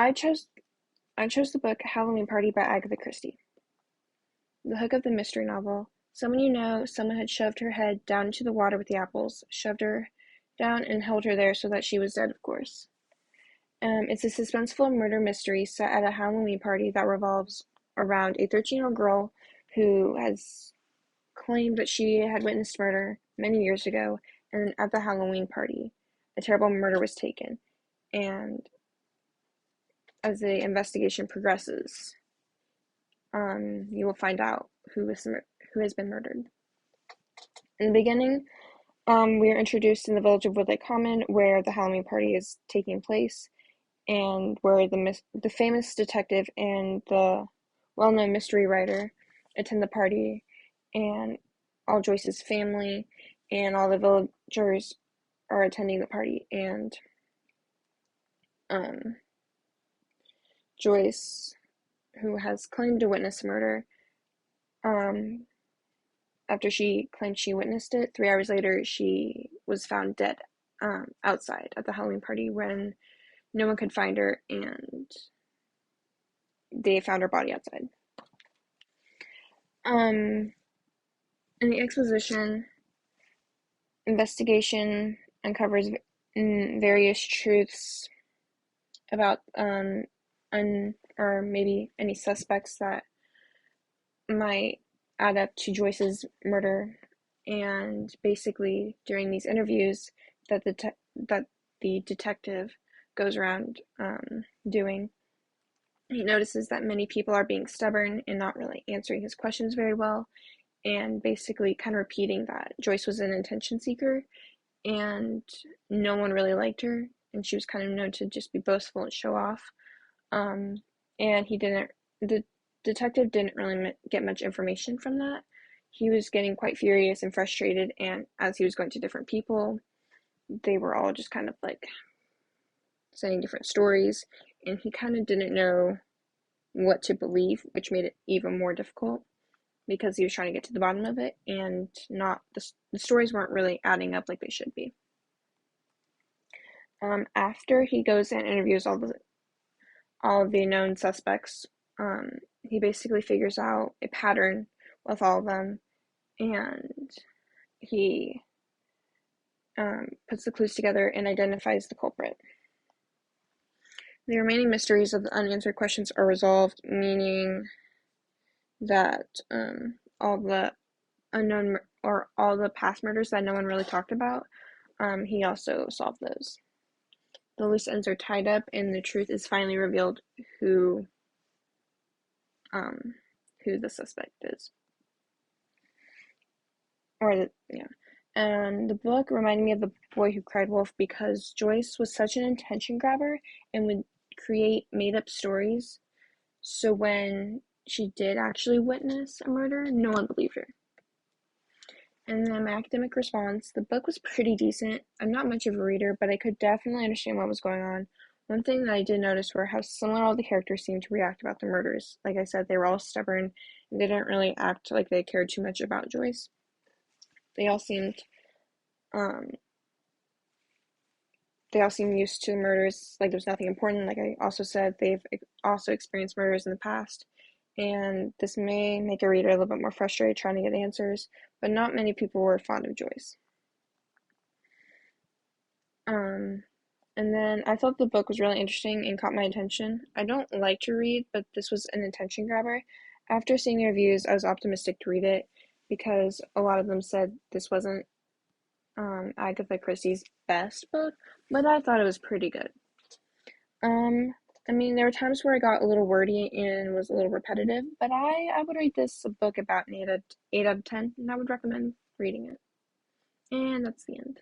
I chose I chose the book Halloween Party by Agatha Christie. The hook of the mystery novel. Someone you know, someone had shoved her head down into the water with the apples, shoved her down and held her there so that she was dead, of course. It's a suspenseful murder mystery set at a Halloween party that revolves around a 13-year-old girl who has claimed that she had witnessed murder many years ago, and at the Halloween party, a terrible murder was taken. And as the investigation progresses, you will find out who has been murdered. In the beginning, we are introduced in the village of Woodlake Common, where the Halloween party is taking place, and where the famous detective and the well-known mystery writer attend the party, and all Joyce's family and all the villagers are attending the party, and Joyce, who has claimed to witness murder, after she claimed she witnessed it, 3 hours later she was found dead outside at the Halloween party when no one could find her, and they found her body outside. In the exposition, investigation uncovers various truths about or maybe any suspects that might add up to Joyce's murder. And basically, during these interviews that the detective goes around doing, he notices that many people are being stubborn and not really answering his questions very well, and basically kind of repeating that Joyce was an attention seeker and no one really liked her, and she was kind of known to just be boastful and show off. And the detective didn't really get much information from that. He was getting quite furious and frustrated, and as he was going to different people, they were all just kind of like saying different stories, and he kind of didn't know what to believe, which made it even more difficult because he was trying to get to the bottom of it, and not the stories weren't really adding up like they should be. After he goes and interviews all of the known suspects, he basically figures out a pattern with all of them, and he puts the clues together and identifies the culprit. The remaining mysteries of the unanswered questions are resolved, meaning that all the unknown or all the past murders that no one really talked about, he also solved those. The loose ends are tied up, and the truth is finally revealed who the suspect is. And the book reminded me of The Boy Who Cried Wolf because Joyce was such an attention grabber and would create made-up stories. So when she did actually witness a murder, no one believed her. And then my academic response, the book was pretty decent. I'm not much of a reader, but I could definitely understand what was going on. One thing that I did notice were how similar all the characters seemed to react about the murders. Like I said, they were all stubborn, and they didn't really act like they cared too much about Joyce. They all seemed used to murders, like there was nothing important. Like I also said, they've also experienced murders in the past, and this may make a reader a little bit more frustrated trying to get answers, but not many people were fond of Joyce. And then I thought the book was really interesting and caught my attention. I don't like to read, but this was an attention grabber. After seeing the reviews, I was optimistic to read it because a lot of them said this wasn't Agatha Christie's best book, but I thought it was pretty good. I mean, there were times where I got a little wordy and was a little repetitive, but I would rate this a book about an 8 out of 10, and I would recommend reading it. And that's the end.